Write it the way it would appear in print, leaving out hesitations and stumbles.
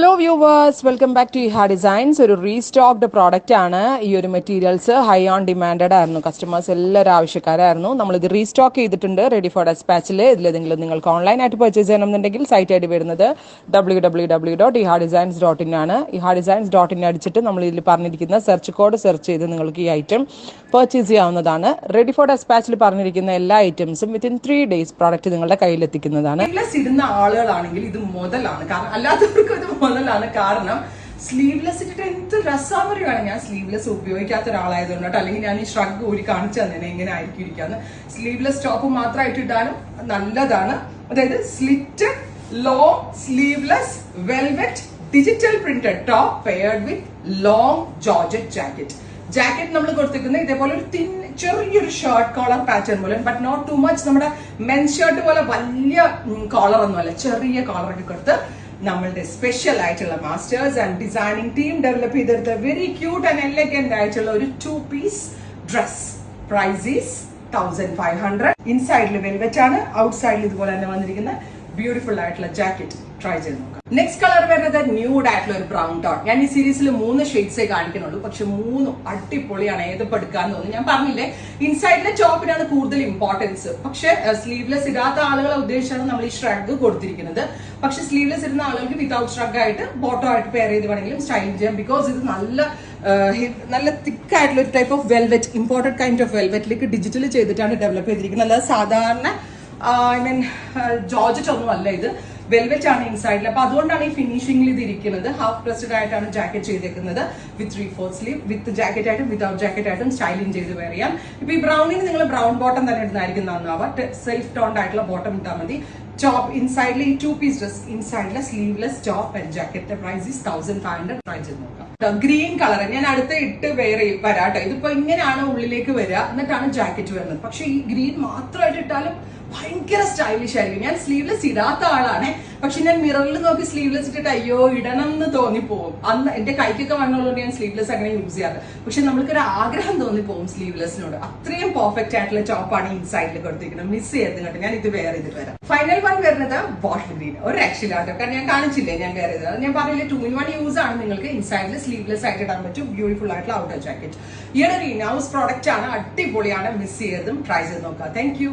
Hello viewers, welcome back to Iha Designs. ഒരു restocked product ആണ്. ഈ ഒരു മെറ്റീരിയൽസ് ഹൈ ഓൺ ഡിമാൻഡഡ് ആയിരുന്നു. കസ്റ്റമേഴ്സ് എല്ലാവരും ആവശ്യക്കാരായിരുന്നു. നമ്മളിത് റീസ്റ്റോക്ക് ചെയ്തിട്ടുണ്ട് റെഡി ഫോർ ഡെസ്പാച്ചിൽ. ഇതിലേതെങ്കിലും നിങ്ങൾക്ക് ഓൺലൈനായിട്ട് പർച്ചേസ് ചെയ്യണമെന്നുണ്ടെങ്കിൽ സൈറ്റ് ഐ ഡി വരുന്നത് www.ihadesigns.in ആണ്. ihadesigns.in അടിച്ചിട്ട് നമ്മൾ ഇതിൽ പറഞ്ഞിരിക്കുന്ന സെർച്ച് കോഡ് സെർച്ച് ചെയ്ത് നിങ്ങൾക്ക് ഈ ഐറ്റം പർച്ചേസ് ചെയ്യാവുന്നതാണ്. റെഡി ഫോർ ഡെസ്പാച്ചിൽ പറഞ്ഞിരിക്കുന്ന എല്ലാ ഐറ്റംസും വിത്തിൻ 3 days പ്രോഡക്റ്റ് നിങ്ങളുടെ കയ്യിലെത്തിക്കുന്നതാണ്. ഇടുന്ന ആളുകളാണെങ്കിൽ ഇത് മുതലാണ്, കാരണം അല്ലാത്തവർക്ക് ഇത് മുതലാണ്. കാരണം സ്ലീവ്ലെസ് ഇട്ടിട്ട് എന്ത് രസാമറിയാണ്. ഞാൻ സ്ലീവ്ലെസ് ഉപയോഗിക്കാത്ത ഒരാളായതുകൊണ്ട്, അല്ലെങ്കിൽ ഞാൻ ഈ ഷ്രഗ് ഊരി കാണിച്ചു തന്നെ എങ്ങനെ ആയിരിക്കും ഇരിക്കാന്ന്. സ്ലീവ്ലെസ് ടോപ്പ് മാത്രമായിട്ട് ഇട്ടാലും നല്ലതാണ്. അതായത് slit long sleeveless velvet digital printed top paired with long georgette jacket നമ്മൾ കൊടുത്തിരിക്കുന്നത് ഇതേപോലെ ഒരു ചെറിയൊരു ഷർട്ട് കോളർ പാറ്റേൺ പോലെ, ബട്ട് നോട്ട് ടു മച്ച്. നമ്മുടെ മെൻസ് ഷർട്ട് പോലെ വലിയ കോളർ ഒന്നുമല്ല, ചെറിയ കോളറൊക്കെ കൊടുത്ത് നമ്മളുടെ സ്പെഷ്യൽ ആയിട്ടുള്ള masters and designing team develop ചെയ്തെടുത്ത വെരി ക്യൂട്ട് ആൻഡ് എലഗന്റ് ആയിട്ടുള്ള ഒരു 2-piece ഡ്രസ്. Price is 1500. ഇൻസൈഡിൽ വെൽവെറ്റ് ആണ്, ഔട്ട്സൈഡിൽ ഇതുപോലെ തന്നെ വന്നിരിക്കുന്ന ബ്യൂട്ടിഫുൾ ആയിട്ടുള്ള ജാക്കറ്റ് ട്രൈ ചെയ്ത് നോക്കാം. നെക്സ്റ്റ് കളർ വരുന്നത് ന്യൂഡ് ആയിട്ടുള്ള ഒരു ബ്രൗൺ ടോൺ. ഞാൻ ഈ സീരീസിൽ 3 ഷെയ്ഡ്സേ കാണിക്കുന്നുള്ളൂ, പക്ഷെ 3 അടിപൊളിയാണ്. ഏതപ്പോൾ എടുക്കാന്ന് തോന്നുന്നു. ഞാൻ പറഞ്ഞില്ലേ, ഇൻസൈഡിലെ ടോപ്പിനാണ് കൂടുതൽ ഇമ്പോർട്ടൻസ്. പക്ഷെ സ്ലീവ്ലെസ് ഇടാത്ത ആളുകളെ ഉദ്ദേശിച്ചാണ് നമ്മൾ ഈ ഷ്രഗ് കൊടുത്തിരിക്കുന്നത്. പക്ഷെ സ്ലീവ്ലെസ് ഇടുന്ന ആളുകൾക്ക് വിതൗട്ട് ഷ്രഗ് ആയിട്ട് ബോട്ടോ ആയിട്ട് പെയർ ചെയ്ത് വേണമെങ്കിലും സ്റ്റൈൽ ചെയ്യാം. ബിക്കോസ് ഇത് നല്ല തിക്ക് ആയിട്ടുള്ള ഒരു type of velvet, imported kind of വെൽവെറ്റിലേക്ക് ഡിജിറ്റൽ ചെയ്തിട്ടാണ് ഡെവലപ്പ് ചെയ്തിരിക്കുന്നത്. അല്ലാതെ സാധാരണ ജോർജറ്റ് ഒന്നും അല്ല, ഇത് വെൽവെറ്റ് ആണ് ഇൻസൈഡിൽ. അപ്പൊ അതുകൊണ്ടാണ് ഈ ഫിനിഷിംഗിൽ ഇത് ഇരിക്കുന്നത്. ഹാഫ് പ്രസ്ഡ് ആയിട്ടാണ് ജാക്കറ്റ് ചെയ്തേക്കുന്നത്, വിത്ത് 3/4 സ്ലീവ്, വിത്ത് ജാക്കറ്റ് ആയിട്ടും വിതൗട്ട് ജാക്കറ്റ് ആയിട്ടും സ്റ്റൈലിംഗ് ചെയ്ത് വെയർ ചെയ്യാം. ഇപ്പൊ ഈ ബ്രൗണിന് നിങ്ങൾ ബ്രൗൺ ബോട്ടം തന്നെ ഇടുന്നതായിരിക്കും നന്നാവുക. സെൽഫ് ടോൺഡ് ആയിട്ടുള്ള ബോട്ടം ഇട്ടാൽ മതി. ടോപ്പ് ഇൻസൈഡിൽ ഈ 2-piece ഡ്രസ്, ഇൻസൈഡിലെ sleeveless top and jacket. Price is 1500. Try ചെയ്ത് നോക്കാം. ഗ്രീൻ കളർ ഞാൻ അടുത്ത് ഇട്ട് വരാട്ടോ. ഇതിപ്പോ ഇങ്ങനെയാണ് ഉള്ളിലേക്ക് വരിക, എന്നിട്ടാണ് ജാക്കറ്റ് വരുന്നത്. പക്ഷെ ഈ ഗ്രീൻ മാത്രമായിട്ട് ഇട്ടാലും ഭയങ്കര സ്റ്റൈലിഷ് ആയിരിക്കും. ഞാൻ സ്ലീവ്ലെസ് ഇടാത്ത ആളാണ്, പക്ഷെ ഞാൻ മിററിൽ നോക്കി സ്ലീവ്ലെസ് ഇട്ടിട്ട് അയ്യോ ഇടണം എന്ന് തോന്നിപ്പോവും. അന്ന് എന്റെ കൈക്കൊക്കെ വണ്ണുള്ളതുകൊണ്ട് ഞാൻ സ്ലീവ്ലെസ് അങ്ങനെ യൂസ് ചെയ്യാറ്. പക്ഷെ നമ്മൾക്കൊരു ആഗ്രഹം തോന്നിപ്പോവും സ്ലീവ്ലെസ്സിനോട്. അത്രയും പെർഫെക്റ്റ് ആയിട്ടുള്ള ടോപ്പാണ് ഇൻസൈഡിൽ കൊടുത്തിരിക്കുന്നത്. മിസ് ചെയ്ത് കേട്ടോ. ഞാൻ ഇത് വെയർ ചെയ്തിട്ട് വരാം. ഫൈനൽ വൺ വരുന്നത് ബോട്ടിൽ ഗ്രീൻ. ഒരു രക്ഷയിലാട്ടോ, കാരണം ഞാൻ കാണിച്ചില്ലേ ഞാൻ വെയർ ചെയ്തത്. ഞാൻ പറഞ്ഞില്ലേ 2-in-1 യൂസ് ആണ്. നിങ്ങൾക്ക് ഇൻസൈഡിൽ സ്ലീവ്ലെസ് ആയിട്ട് ഇടാൻ പറ്റും. ബ്യൂട്ടിഫുൾ ആയിട്ടുള്ള ഔട്ടർ ജാക്കറ്റ്. ഈ ഒരു ഇനൗസ് പ്രോഡക്റ്റ് ആണ്, അടിപൊളിയാണ്. മിസ് ചെയ്തതും ട്രൈ ചെയ്ത് നോക്കാം. Thank you.